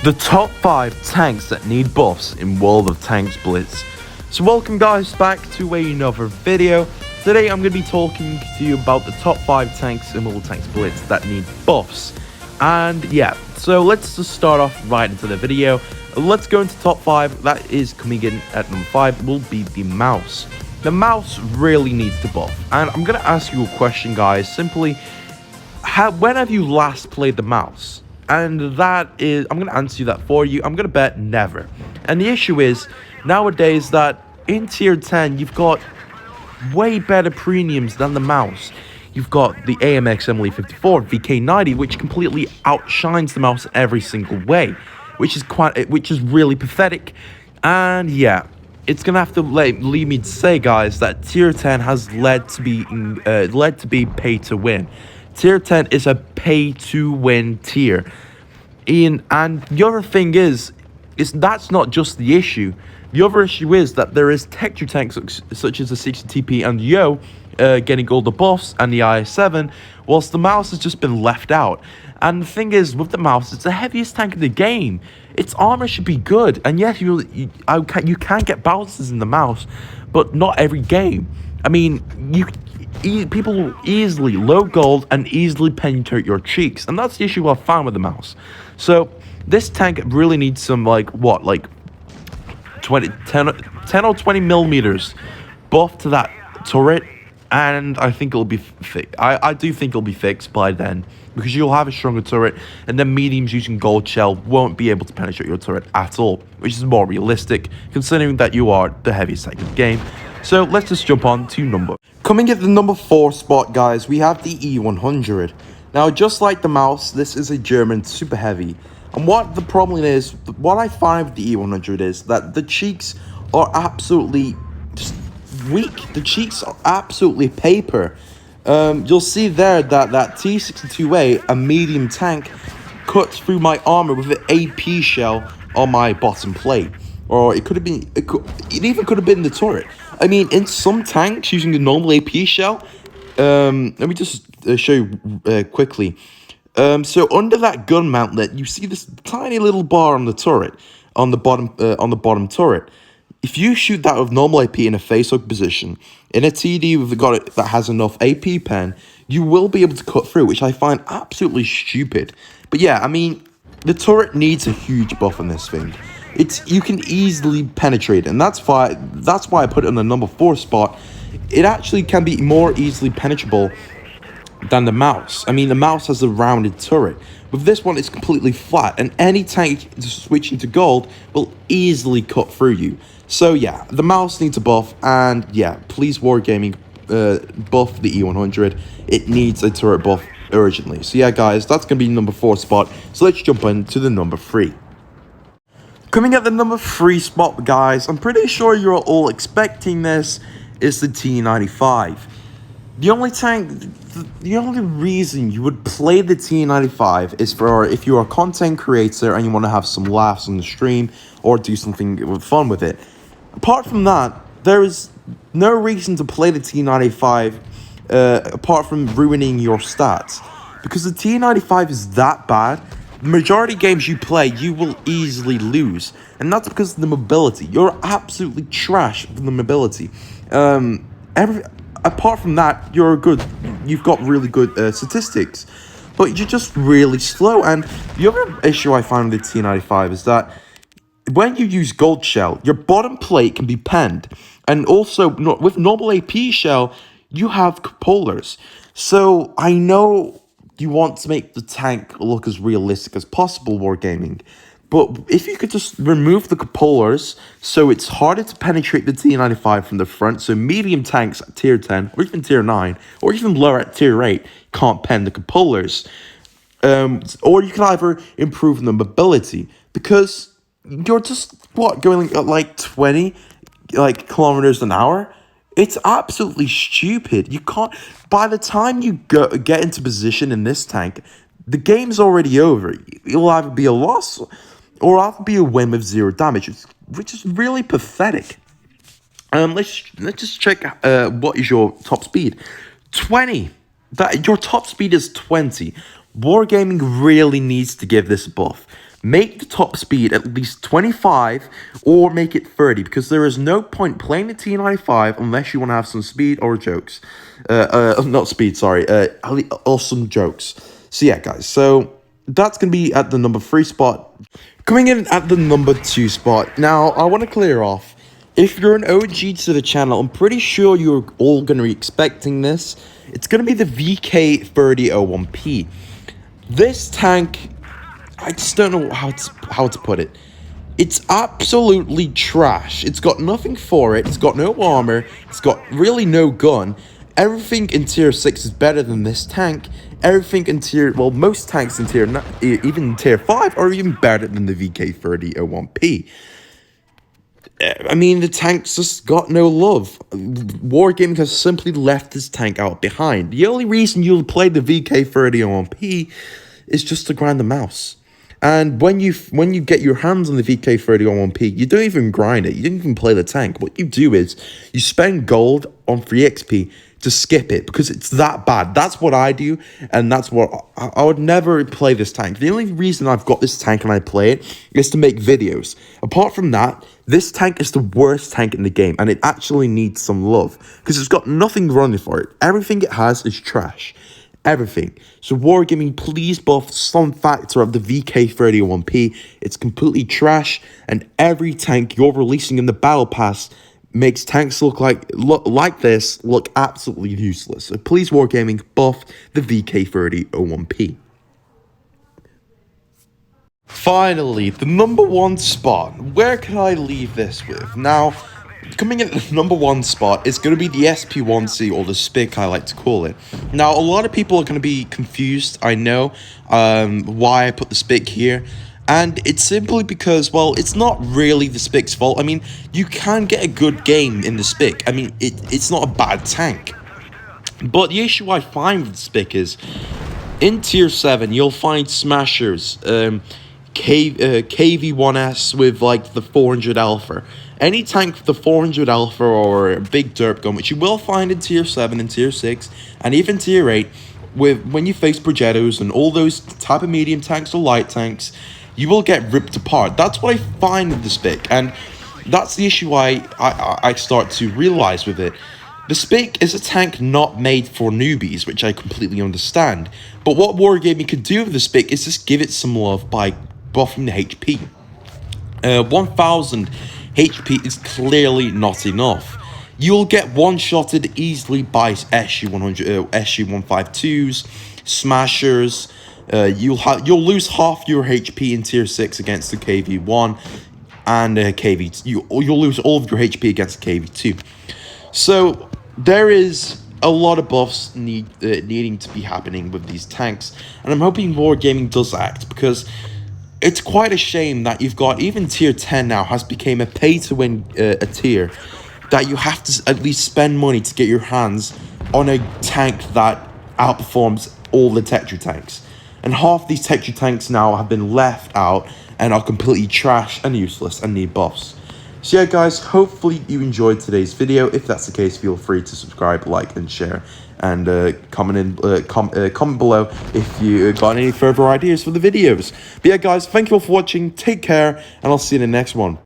The top 5 tanks that need buffs in World of Tanks Blitz. So welcome guys back to another video. Today I'm going to be talking to you about the top 5 tanks in World of Tanks Blitz that need buffs. And yeah, so let's just start off right into the video. Let's go into top 5. That is coming in at number 5 will be the mouse. The mouse really needs to buff. And I'm going to ask you a question guys, simply, when have you last played the mouse? And that is, I'm going to answer you that for you. I'm going to bet never. And the issue is, nowadays, that in tier 10, you've got way better premiums than the mouse. You've got the AMX Emily 54 VK90, which completely outshines the mouse every single way, which is really pathetic. And yeah, it's gonna have to lead me to say, guys, that tier 10 has led to be pay to win. Tier 10 is a pay-to-win tier. And the other thing is that's not just the issue. The other issue is that there is texture tanks such as the 60TP and Yo getting all the buffs and the IS7, whilst the mouse has just been left out. And the thing is, with the mouse, it's the heaviest tank in the game. Its armor should be good, and yes, you can get bounces in the mouse, but not every game. I mean, people will easily low gold and easily penetrate your cheeks, and that's the issue I've found with the mouse. So this tank really needs some 10 or 20 millimeters buff to that turret, and I think it'll be I do think it'll be fixed by then, because you'll have a stronger turret, and then mediums using gold shell won't be able to penetrate your turret at all, which is more realistic considering that you are the heaviest tank in the game. So let's just jump on to number. Coming at the number 4 spot, guys, we have the E100. Now, just like the mouse, this is a German super heavy. And what the problem is, what I find with the E100 is that the cheeks are absolutely just weak. The cheeks are absolutely paper. You'll see there that T62A, a medium tank, cuts through my armor with an AP shell on my bottom plate. Or it could have been, it even could have been the turret. I mean, in some tanks using the normal AP shell, let me just show you quickly. So under that gun mountlet, you see this tiny little bar on the turret, on the bottom turret. If you shoot that with normal AP in a face hug position, in a TD that has enough AP pen, you will be able to cut through, which I find absolutely stupid. But yeah, I mean, the turret needs a huge buff on this thing. You can easily penetrate, and that's why I put it on the number 4 spot. It actually can be more easily penetrable than the mouse. I mean, the mouse has a rounded turret. With this one, it's completely flat, and any tank switching to gold will easily cut through you. So yeah, the mouse needs a buff, and yeah, please Wargaming buff the E100. It needs a turret buff urgently. So yeah, guys, that's gonna be number 4 spot. So let's jump into the number 3. Coming at the number 3 spot, guys, I'm pretty sure you're all expecting this, is the T95. The only reason you would play the T95 is for if you're a content creator and you want to have some laughs on the stream or do something fun with it. Apart from that, there is no reason to play the T95 apart from ruining your stats. Because the T95 is that bad. The majority of games you play, you will easily lose. And that's because of the mobility. You're absolutely trash with the mobility. Apart from that, you've got really good statistics. But you're just really slow. And the other issue I find with the T95 is that when you use gold shell, your bottom plate can be penned. And also, with normal AP shell, you have cupolars. So I know you want to make the tank look as realistic as possible, Wargaming. But if you could just remove the cupolars, so it's harder to penetrate the T95 from the front, so medium tanks at tier 10, or even tier 9, or even lower at tier 8, can't pen the cupolars. Or you can either improve the mobility, because you're just, going at like 20 kilometers an hour? It's absolutely stupid. You can't. By the time you get into position in this tank, the game's already over. It'll either be a loss or either be a win with 0 damage, which is really pathetic. Let's just check. What is your top speed? 20. Your top speed is 20. Wargaming really needs to give this a buff, make the top speed at least 25 or make it 30, because there is no point playing the T95 unless you want to have some speed or jokes. Not speed, sorry, or some jokes. So yeah, guys, so that's going to be at the number 3 spot. Coming in at the number 2 spot, now I want to clear off, if you're an OG to the channel, I'm pretty sure you're all going to be expecting this. It's going to be the VK3001P. This tank, I just don't know how to put it. It's absolutely trash. It's got nothing for it. It's got no armor. It's got really no gun. Everything in tier 6 is better than this tank. Everything in tier, well, most tanks in tier, even in tier 5, are even better than the VK3001P. I mean, the tank's just got no love. Wargaming has simply left this tank out behind. The only reason you'll play the VK3001P is just to grind the mouse. And when you get your hands on the VK3001P, you don't even grind it. You don't even play the tank. What you do is you spend gold on free XP to skip it, because it's that bad. That's what I do, and that's what I would never play this tank. The only reason I've got this tank and I play it is to make videos. Apart from that, this tank is the worst tank in the game, and it actually needs some love because it's got nothing running for it. Everything it has is trash. Everything. So Wargaming, please buff some factor of the VK3001P. It's completely trash, and every tank you're releasing in the battle pass makes tanks look like this look absolutely useless. So please, Wargaming, buff the VK3001P. Finally, the number 1 spot. Where can I leave this with? Now, coming in at the number 1 spot is going to be the SP1C, or the SPIC I like to call it. Now, a lot of people are going to be confused, I know, why I put the SPIC here. And it's simply because, well, it's not really the SPIC's fault. I mean, you can get a good game in the SPIC. I mean, it's not a bad tank. But the issue I find with the SPIC is, in Tier 7, you'll find Smashers, KV1S with, like, the 400 Alpha. Any tank with the 400 Alpha or a big derp gun, which you will find in Tier 7 and Tier 6, and even Tier 8, when you face Progettos and all those type of medium tanks or light tanks, you will get ripped apart. That's what I find with the SPIC, and that's the issue I start to realize with it. The SPIC is a tank not made for newbies, which I completely understand. But what Wargaming could do with the SPIC is just give it some love by buffing the HP. 1000 HP is clearly not enough. You'll get one-shotted easily by SU-100, SU-152s, Smashers. You'll lose half your HP in Tier 6 against the KV-1 and KV. You'll lose all of your HP against the KV-2. So there is a lot of buffs needing to be happening with these tanks, and I'm hoping Wargaming does act, because it's quite a shame that you've got, even Tier 10 now has become a pay-to-win a tier, that you have to at least spend money to get your hands on a tank that outperforms all the Tetra tanks. And half these Tetra tanks now have been left out and are completely trash and useless and need buffs. So yeah, guys, hopefully you enjoyed today's video. If that's the case, feel free to subscribe, like, and share, and comment below if you got any further ideas for the videos. But yeah, guys, thank you all for watching. Take care, and I'll see you in the next one.